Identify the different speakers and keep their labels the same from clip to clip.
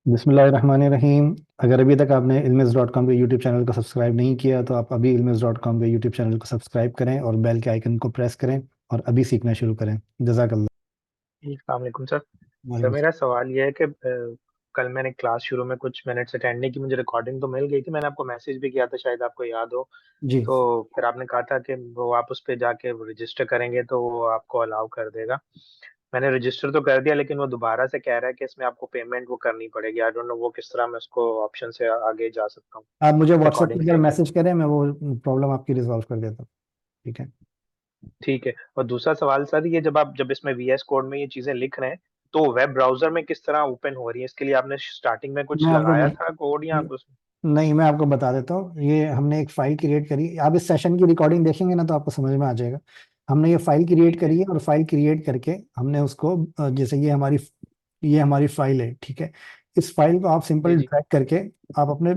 Speaker 1: बिस्मिल्लाहिर्रहमानिर्रहीम। अगर अभी तक आपने ilmiz.com के यूट्यूब चैनल को सब्सक्राइब नहीं किया तो आप अभी ilmiz.com के यूट्यूब चैनल को सब्सक्राइब करें और बेल के आइकन को प्रेस करें और अभी सीखना शुरू करें। जज़ाकल्लाह।
Speaker 2: अस्सलाम वालेकुम सर। सर
Speaker 1: वालेकुम
Speaker 2: मेरा सवाल यह है कि कल मैंने क्लास शुरू में कुछ मिनट्स अटेंड नहीं की, मुझे रिकॉर्डिंग तो मिल गई थी, मैंने आपको मैसेज भी किया था, शायद आपको याद हो।
Speaker 1: जी।
Speaker 2: तो फिर आपने कहा था कि वो आप उस पर जाके रजिस्टर करेंगे तो वो आपको अलाउ कर देगा। मैंने रजिस्टर तो कर दिया, लेकिन वो दोबारा से कह रहा है कि इसमें आपको पेमेंट वो करनी पड़ेगी। आई डोंट नो वो किस तरह मैं उसको ऑप्शन से आगे जा सकता हूँ
Speaker 1: आप मुझे व्हाट्सएप
Speaker 2: रिकॉर्डिंग
Speaker 1: पर
Speaker 2: देख के।
Speaker 1: मैसेज करें, मैं वो प्रॉब्लम आपकी रिजॉल्व कर देता हूँ। ठीक है।
Speaker 2: ठीक है। और दूसरा सवाल सर, ये जब इसमें वीएस कोड में ये चीजें लिख रहे हैं तो वेब ब्राउजर में किस तरह ओपन हो रही है? इसके लिए आपने स्टार्टिंग में कुछ
Speaker 1: मैं आपको
Speaker 2: लगाया था कोड या आप
Speaker 1: नहीं, मैं आपको बता देता हूँ। ये हमने एक फाइल क्रिएट करी, आप इस सेशन की रिकॉर्डिंग देखेंगे ना तो आपको समझ में आ जाएगा। हमने ये फाइल क्रिएट
Speaker 2: ठीक है।
Speaker 1: करी है और फाइल क्रिएट करके हमने उसको जैसे ये हमारी फाइल है, ठीक है। इस फाइल को आप
Speaker 2: जी
Speaker 1: सिंपल
Speaker 2: जी।
Speaker 1: ड्रैग करके आप अपने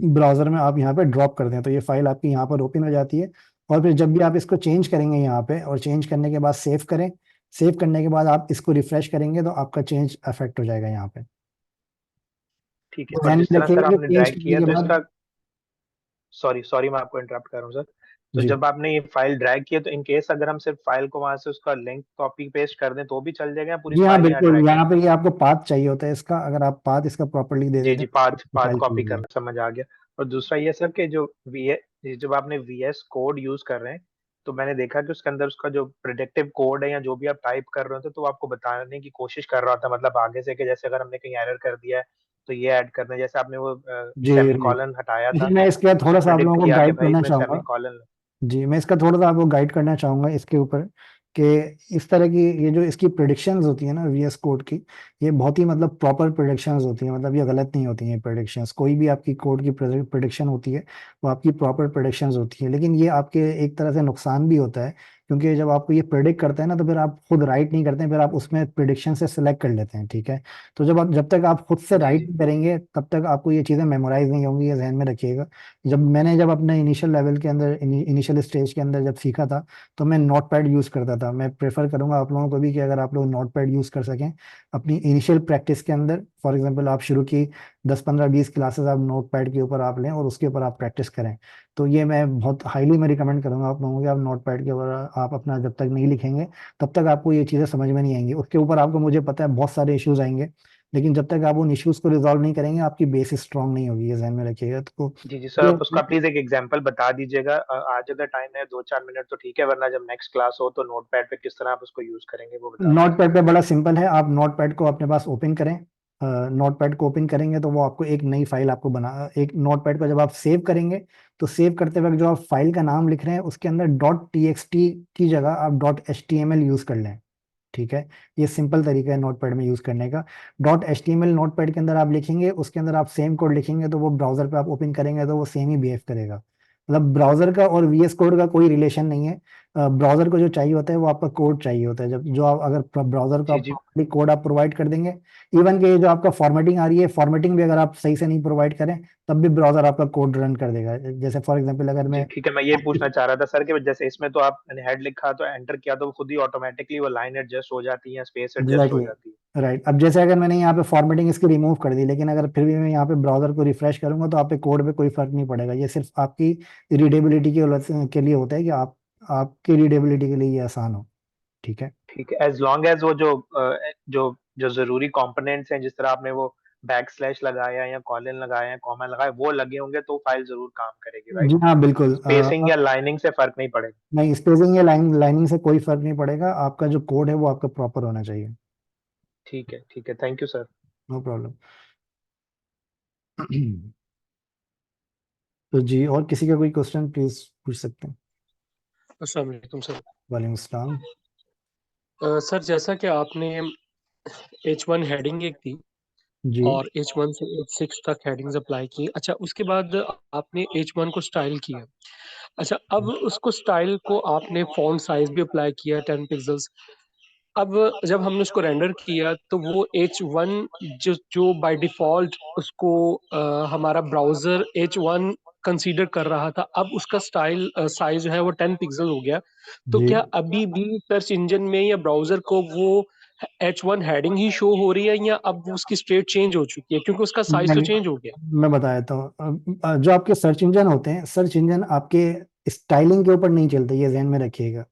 Speaker 1: ब्राउजर में आप यहाँ पे ड्रॉप कर दें तो ये फाइल आपकी यहाँ पर ओपन हो जाती है। और फिर जब भी आप इसको चेंज करेंगे यहाँ पे, और चेंज करने के बाद सेव करें, सेव करने के बाद आप इसको रिफ्रेश करेंगे तो आपका चेंज अफेक्ट हो जाएगा यहाँ पे।
Speaker 2: ठीक है।
Speaker 1: तो
Speaker 2: और
Speaker 1: ध्यान
Speaker 2: जिस
Speaker 1: में
Speaker 2: तरह
Speaker 1: रखिएगा
Speaker 2: सर
Speaker 1: कि
Speaker 2: आपने
Speaker 1: चेंज
Speaker 2: ड्रैग
Speaker 1: करने
Speaker 2: किया
Speaker 1: के
Speaker 2: तो
Speaker 1: बाद।
Speaker 2: इसका, सॉरी सॉरी मैं आपको इंटरप्ट कर रहा हूँ सर। तो
Speaker 1: जी
Speaker 2: जब आपने ये फाइल ड्रैग किया तो इन केस अगर हम सिर्फ फाइल को वहां से उसका लिंक कॉपी पेस्ट कर दें तो भी चल जाएगा, या पूरी
Speaker 1: जी हाँ,
Speaker 2: फाइल यहाँ
Speaker 1: बिल्कुल।
Speaker 2: ड्रैग
Speaker 1: यहाँ
Speaker 2: करनी
Speaker 1: पे ये
Speaker 2: पड़ेगी?
Speaker 1: आपको पाथ चाहिए होता है इसका, अगर आप पाथ इसका प्रॉपरली दे
Speaker 2: जी
Speaker 1: देते
Speaker 2: जी,
Speaker 1: हैं
Speaker 2: पाथ
Speaker 1: तो
Speaker 2: पाथ
Speaker 1: फाइल
Speaker 2: कॉपी
Speaker 1: खुल जाएगी।
Speaker 2: करना समझ आ गया। और दूसरा ये सर कि जो वी जब आपने वीएस कोड यूज कर रहे हैं तो मैंने देखा कि उसके अंदर उसका जो प्रिडिक्टिव कोड है या जो भी आप टाइप कर रहे होते तो वो आपको बताने की कोशिश कर रहा था, मतलब आगे से कि जैसे अगर हमने कहीं एरर कर दिया है तो ये ऐड करना है। जैसे आपने वो
Speaker 1: जी
Speaker 2: सेमी
Speaker 1: राइट।
Speaker 2: कॉलन हटाया
Speaker 1: जी,
Speaker 2: था,
Speaker 1: मैं इसका थोड़ा
Speaker 2: उसमें
Speaker 1: सा आप
Speaker 2: प्रिडिक्ट
Speaker 1: लोगों को
Speaker 2: किया कि
Speaker 1: गाइड
Speaker 2: भाई
Speaker 1: करना
Speaker 2: इसमें
Speaker 1: चाहूंगा।
Speaker 2: Semi colon.
Speaker 1: जी, मैं इसका थोड़ा सा आपको गाइड करना चाहूंगा इसके ऊपर कि इस तरह की ये जो इसकी प्रिडिक्शंस होती है ना वीएस कोड की, ये बहुत ही मतलब प्रॉपर प्रिडिक्शंस होती हैं। मतलब ये गलत नहीं होती हैं प्रिडिक्शंस। कोई भी आपकी कोड की प्रिडिक्शन होती है वो आपकी प्रॉपर प्रिडिक्शंस होती है, लेकिन ये आपके एक तरह से नुकसान भी होता है, क्योंकि जब आपको ये प्रिडिक्ट करते हैं ना तो फिर आप खुद राइट नहीं करते हैं, फिर आप उसमें प्रिडिक्शन से सिलेक्ट कर लेते हैं, ठीक है। तो जब तक आप खुद से
Speaker 2: जी
Speaker 1: राइट
Speaker 2: जी।
Speaker 1: नहीं करेंगे तब तक आपको ये चीज़ें मेमोराइज नहीं होंगी, ये ध्यान में रखिएगा। जब अपने इनिशियल लेवल के अंदर, इनिशियल स्टेज के अंदर जब सीखा था तो मैं नोट पैड यूज़ करता था। मैं प्रेफर करूंगा आप लोगों को भी कि अगर आप लोग नोट पैड यूज़ कर सकें अपनी इनिशियल प्रैक्टिस के अंदर। फॉर एग्जांपल आप शुरू की 10 15 20 क्लासेस आप नोट पैड के ऊपर आप लें और उसके ऊपर आप प्रैक्टिस करें। तो ये मैं बहुत हाईली मैं रिकमेंड करूंगा आप लोगों को कि आप नोट पैड के ऊपर आप अपना जब तक नहीं लिखेंगे तब तक आपको ये चीज़ें समझ में नहीं आएंगी। उसके ऊपर आपको, मुझे पता है, बहुत सारे इश्यूज आएंगे, लेकिन जब तक आप उन इश्यूज को रिजॉल्व नहीं करेंगे आपकी बेस स्ट्रांग नहीं होगी, ये ध्यान में रखिएगा। तो
Speaker 2: जी जी सर,
Speaker 1: ये
Speaker 2: आप उसका प्लीज एक एग्जांपल बता दीजिएगा। आज अगर टाइम है 2 4 मिनट तो ठीक है, वरना जब नेक्स्ट क्लास हो तो नोटपैड पे किस तरह आप उसको यूज करेंगे वो बता
Speaker 1: नोट
Speaker 2: दीजिएगा।
Speaker 1: पैड पे बड़ा सिंपल है। आप नोट पैड को अपने पास ओपन करें। नोट पैड को ओपन करेंगे तो वो आपको एक नई फाइल आपको बना, एक नोट पैड को जब आप सेव करेंगे तो सेव करते वक्त जो आप फाइल का नाम लिख रहे हैं उसके अंदर डॉट टीएक्सटी की जगह आप डॉट एचटीएमएल यूज कर लें, ठीक है। ये सिंपल तरीका है नोटपैड में यूज करने का। डॉट एचटीएमएल नोटपैड के अंदर आप लिखेंगे, उसके अंदर आप सेम कोड लिखेंगे तो वो ब्राउजर पे आप ओपन करेंगे तो वो सेम ही बिहेव करेगा। मतलब ब्राउजर का और वीएस कोड का कोई रिलेशन नहीं है। ब्राउजर को जो चाहिए होता है वो आपका कोड चाहिए होता है। जब जो आप अगर ब्राउजर को
Speaker 2: जी
Speaker 1: आप
Speaker 2: जी।
Speaker 1: प्रॉपर्ली कोड आप प्रोवाइड कर देंगे, इवन के जो आपका फॉर्मेटिंग आ रही है, फॉर्मेटिंग भी अगर आप सही से नहीं प्रोवाइड करें तब भी ब्राउजर आपका कोड रन कर देगा। जैसे फॉर एग्जाम्पल अगर
Speaker 2: जी
Speaker 1: मैं
Speaker 2: ठीक है, मैं ये पूछना चाह रहा था सर कि जैसे इसमें तो आपने हेड लिखा तो एंटर किया तो खुद ही ऑटोमेटिकली वो लाइन एडजस्ट हो जाती है, स्पेस एडजस्ट हो
Speaker 1: एग्जैक्टली
Speaker 2: जाती है?
Speaker 1: राइट। अब जैसे अगर मैंने यहाँ पे फॉर्मेटिंग इसकी रिमूव कर दी, लेकिन अगर फिर भी मैं यहाँ पे ब्राउजर को रिफ्रेश करूंगा तो आप पे कोड पे कोई फर्क नहीं पड़ेगा। ये सिर्फ आपकी रीडेबिलिटी के लिए होता है कि आप आपकी रीडेबिलिटी के लिए ये आसान हो, ठीक है।
Speaker 2: ठीक है, एज लॉन्ग एज वो जो जो जरूरी कंपोनेंट्स हैं, जिस तरह आपने वो बैक स्लैश लगाया या कॉलन लगाया या कॉमा लगाया वो लगे होंगे तो फाइल जरूर काम करेगी, राइट?
Speaker 1: जी हाँ, बिल्कुल।
Speaker 2: स्पेसिंग या लाइनिंग से फर्क नहीं पड़ेगा?
Speaker 1: नहीं, स्पेसिंग या लाइनिंग से कोई फर्क नहीं पड़ेगा। आपका जो कोड है वो आपका प्रॉपर होना चाहिए।
Speaker 2: ठीक है ठीक है, thank you sir.
Speaker 1: No problem. तो जी, और किसी का कोई क्वेश्चन प्लीज पूछ सकते हैं।
Speaker 3: अस्सलाम वालेकुम सर।
Speaker 1: वालेकुम सलाम।
Speaker 3: सर जैसा कि आपने H1 हेडिंग एक दी
Speaker 1: जी
Speaker 3: और H1 से H6 तक हेडिंग्स अप्लाई की, अच्छा उसके बाद आपने H1 को स्टाइल किया। अच्छा अब उसको स्टाइल को आपने फॉन्ट साइज भी अप्लाई किया 10 पिक्सल्स। अब जब हमने उसको रेंडर किया तो वो H1 जो जो बाय डिफॉल्ट उसको हमारा ब्राउजर H1 कंसीडर कर रहा था, अब उसका स्टाइल साइज जो है वो 10 पिक्सल हो गया। तो
Speaker 1: जी।
Speaker 3: क्या अभी भी सर्च इंजन में या ब्राउजर को वो H1 हेडिंग ही शो हो रही है या अब उसकी स्टेट चेंज हो चुकी है, क्योंकि उसका साइज तो
Speaker 1: नहीं,
Speaker 3: चेंज हो गया।
Speaker 1: मैं बता देता हूँ। जो आपके सर्च इंजन होते हैं, सर्च इंजन आपके स्टाइलिंग के ऊपर नहीं चलते, ये ध्यान में रखिएगा।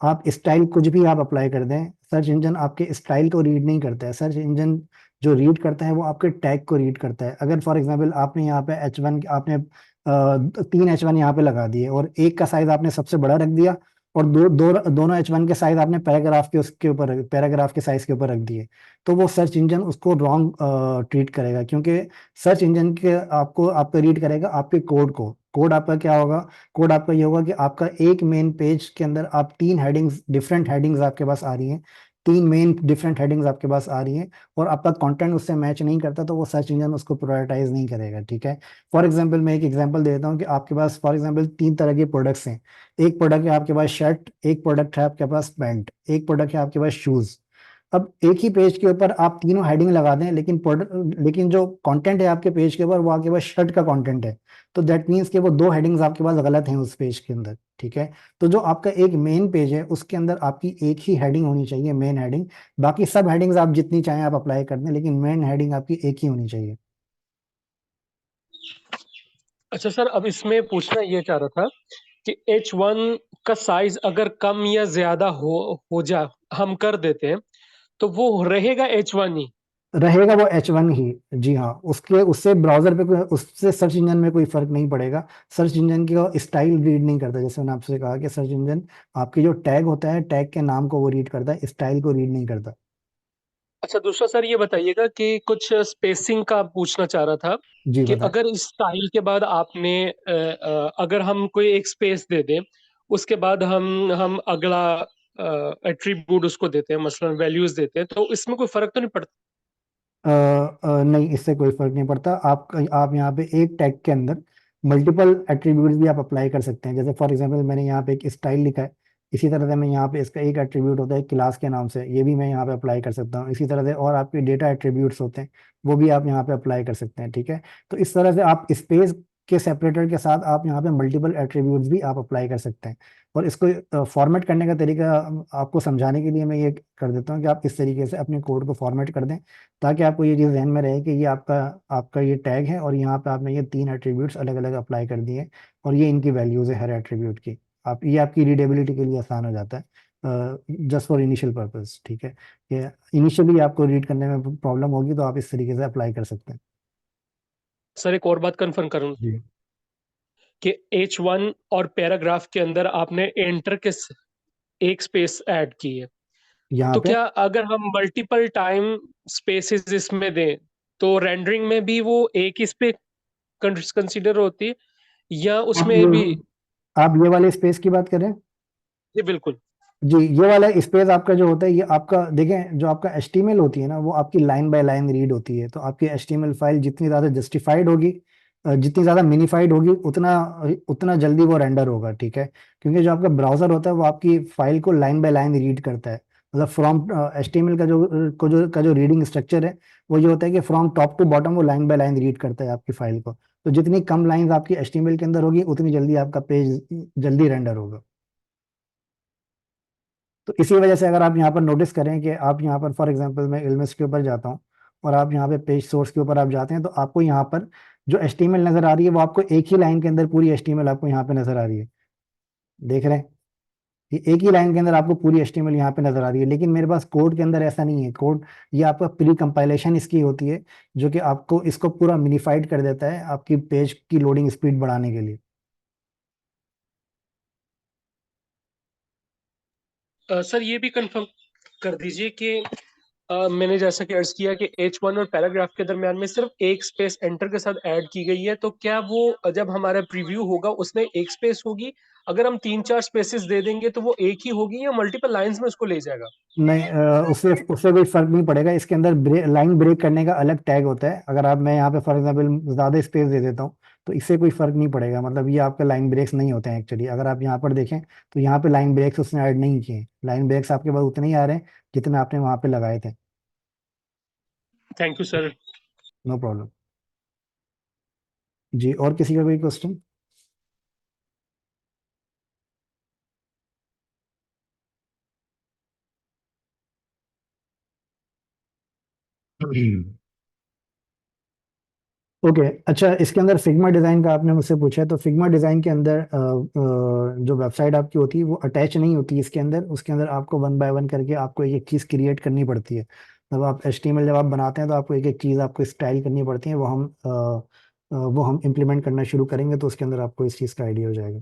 Speaker 1: आप स्टाइल कुछ भी आप अप्लाई कर दें, सर्च इंजन आपके स्टाइल को रीड नहीं करता है। सर्च इंजन जो रीड करता है वो आपके टैग को रीड करता है। अगर फॉर एग्जांपल आपने यहाँ पे H1, आपने 3 H1 यहाँ पे लगा दिए और एक का साइज आपने सबसे बड़ा रख दिया, और दोनों H1 के साइज आपने पैराग्राफ के उसके ऊपर, पैराग्राफ के साइज के ऊपर रख दिए, तो वो सर्च इंजन उसको रॉन्ग ट्रीट करेगा, क्योंकि सर्च इंजन के आपको आपका रीड करेगा आपके कोड को। कोड आपका क्या होगा? कोड आपका ये होगा कि आपका एक मेन पेज के अंदर आप 3 हेडिंग्स, डिफरेंट हेडिंग्स आपके पास आ रही हैं, 3 मेन डिफरेंट हेडिंग्स आपके पास आ रही हैं, और आपका कंटेंट उससे मैच नहीं करता, तो वो सर्च इंजन उसको प्रायोरिटाइज नहीं करेगा, ठीक है। फॉर एग्जांपल मैं एक एग्जांपल देता हूँ कि आपके पास फॉर एग्जांपल 3 तरह के प्रोडक्ट्स हैं। एक प्रोडक्ट है आपके पास शर्ट, एक प्रोडक्ट है आपके पास पैंट, एक प्रोडक्ट है आपके पास शूज। अब एक ही पेज के ऊपर आप तीनों हेडिंग लगा दें, लेकिन लेकिन जो कंटेंट है आपके पेज के ऊपर वो आपके पास शर्ट का कंटेंट है, तो दैट मीन्स कि वो 2 हेडिंग्स आपके पास गलत हैं उस पेज के अंदर, ठीक है। तो जो आपका एक मेन पेज है उसके अंदर आपकी एक ही हेडिंग होनी चाहिए, मेन हेडिंग। बाकी सब हेडिंग्स आप जितनी चाहें आप अप्लाई कर दें, लेकिन मेन हेडिंग आपकी एक ही होनी चाहिए।
Speaker 3: अच्छा सर, अब इसमें पूछना ये चाह रहा था कि H1 का साइज अगर कम या ज्यादा हो जा हम कर देते हैं तो वो रहेगा H1 ही।
Speaker 1: रहेगा वो H1 ही। जी हाँ, उसके उससे ब्राउजर पे उससे सर्च इंजन में कोई फर्क नहीं पड़ेगा। सर्च इंजन की स्टाइल रीड नहीं करता, जैसे मैंने आपसे कहा कि सर्च इंजन आपके जो टैग होता है, टैग के नाम को वो रीड करता है, स्टाइल को रीड नहीं करता।
Speaker 3: अच्छा, दूसरा सर ये बताइएगा कि कुछ स्पेसिंग का पूछना चाह रहा था
Speaker 1: जी
Speaker 3: कि
Speaker 1: बताएं।
Speaker 3: अगर इस स्टाइल के बाद आपने अगर हम कोई एक स्पेस दे दें, उसके बाद हम अगला एट्रीब्यूट उसको देते हैं, मसलन वैल्यूज देते हैं, तो इसमें कोई फर्क तो नहीं पड़ता?
Speaker 1: नहीं, इससे कोई फर्क नहीं पड़ता। आप यहाँ पे एक टैग के अंदर मल्टीपल एट्रीब्यूट्स भी आप अप्लाई कर सकते हैं। जैसे फॉर एग्जांपल मैंने यहाँ पे एक स्टाइल लिखा है, इसी तरह से मैं यहाँ पे इसका एक एट्रीब्यूट होता है क्लास के नाम से, ये भी मैं यहाँ पे अप्लाई कर सकता हूँ। इसी तरह से और आपके डेटा एट्रीब्यूट्स होते हैं, वो भी आप यहाँ पे अप्लाई कर सकते हैं, ठीक है। तो इस तरह से आप स्पेस के सेपरेटर के साथ आप यहाँ पे मल्टीपल एट्रीब्यूट्स भी आप अप्लाई कर सकते हैं। और इसको फॉर्मेट करने का तरीका आपको समझाने के लिए मैं ये कर देता हूँ कि आप इस तरीके से अपने कोड को फॉर्मेट कर दें, ताकि आपको ये चीज़ ध्यान में रहे कि ये आपका आपका ये टैग है, और यहाँ पे आपने ये 3 एट्रीब्यूट्स अलग अलग अप्लाई कर दिए, और ये इनकी वैल्यूज है हर एट्रीब्यूट की। आप ये आपकी रीडेबिलिटी के लिए आसान हो जाता है, जस्ट फॉर इनिशियल पर्पस, ठीक है। ये इनिशियली आपको रीड करने में प्रॉब्लम होगी, तो आप इस तरीके से अप्लाई कर सकते हैं।
Speaker 3: सर एक और बात कंफर्म करूं
Speaker 1: जी।
Speaker 3: कि H1 और पैराग्राफ के अंदर आपने एंटर के एक स्पेस ऐड की है,
Speaker 1: यहाँ
Speaker 3: तो
Speaker 1: पे
Speaker 3: क्या अगर हम मल्टीपल टाइम स्पेसेस इसमें दें तो रेंडरिंग में भी वो एक ही स्पेस कंसीडर होती है या
Speaker 1: आप
Speaker 3: उसमें भी?
Speaker 1: आप ये वाले स्पेस की बात करें।
Speaker 3: जी बिल्कुल।
Speaker 1: जी, ये वाला स्पेस आपका जो होता है, ये आपका देखें, जो आपका HTML होती है ना, वो आपकी लाइन बाय लाइन रीड होती है। तो आपकी HTML फाइल जितनी ज़्यादा जस्टिफाइड होगी, जितनी ज़्यादा मिनिफाइड होगी, उतना उतना जल्दी वो रेंडर होगा, ठीक है। क्योंकि जो आपका ब्राउज़र होता है वो आपकी फाइल को लाइन बाय लाइन रीड करता है। मतलब फ्रॉम HTML का जो रीडिंग स्ट्रक्चर है, वो ये होता है कि फ्रॉम टॉप टू बॉटम वो लाइन बाय लाइन रीड करता है आपकी फाइल को। तो जितनी कम लाइंस आपकी HTML के अंदर होगी, उतनी जल्दी आपका पेज जल्दी रेंडर होगा। तो इसी वजह से अगर आप यहाँ पर नोटिस करें कि आप यहाँ पर फॉर एग्जांपल मैं इल्मेस के ऊपर जाता हूँ, और आप यहाँ पे पेज सोर्स के ऊपर आप जाते हैं, तो आपको यहाँ पर जो HTML नजर आ रही है वो आपको एक ही लाइन के अंदर पूरी HTML आपको यहाँ पे नजर आ रही है। देख रहे हैं? ये एक ही लाइन के अंदर आपको पूरी HTML यहाँ पे नजर आ रही है, लेकिन मेरे पास कोड के अंदर ऐसा नहीं है। कोड ये आपका प्री कंपाइलेशन इसकी होती है, जो कि आपको इसको पूरा मिनिफाइड कर देता है आपकी पेज की लोडिंग स्पीड बढ़ाने के लिए।
Speaker 3: सर ये भी कंफर्म कर दीजिए कि मैंने जैसा कि अर्ज किया कि H1 और पैराग्राफ के दरमियान में सिर्फ एक स्पेस एंटर के साथ ऐड की गई है, तो क्या वो जब हमारा प्रीव्यू होगा उसमें एक स्पेस होगी? अगर हम 3-4 स्पेसेस दे देंगे तो वो एक ही होगी या मल्टीपल लाइंस में उसको ले जाएगा?
Speaker 1: नहीं, उससे उससे कोई फर्क नहीं पड़ेगा। इसके अंदर लाइन ब्रेक करने का अलग टैग होता है। अगर आप मैं यहाँ पे फॉर एग्जांपल ज़्यादा स्पेस दे देता हूँ, तो इससे कोई फर्क नहीं पड़ेगा। मतलब ये आपके लाइन ब्रेक्स नहीं होते हैं एक्चुअली। अगर आप यहाँ पर देखें, तो यहाँ पे लाइन ब्रेक्स उसने ऐड नहीं किए। लाइन ब्रेक्स आपके पास उतने ही आ रहे हैं जितने आपने वहाँ पे लगाए थे।
Speaker 3: Thank you sir.
Speaker 1: No problem. जी, और किसी का कोई क्वेश्चन? ओके अच्छा, इसके अंदर फिग्मा डिज़ाइन का आपने मुझसे पूछा है, तो फिग्मा डिज़ाइन के अंदर जो वेबसाइट आपकी होती है वो अटैच नहीं होती इसके अंदर। उसके अंदर आपको वन बाय वन करके आपको एक एक चीज़ क्रिएट करनी पड़ती है। जब आप HTML जब आप बनाते हैं तो आपको एक एक चीज़ आपको स्टाइल करनी पड़ती है, वो हम इम्प्लीमेंट करना शुरू करेंगे तो उसके अंदर आपको इस चीज़ का आइडिया हो जाएगा।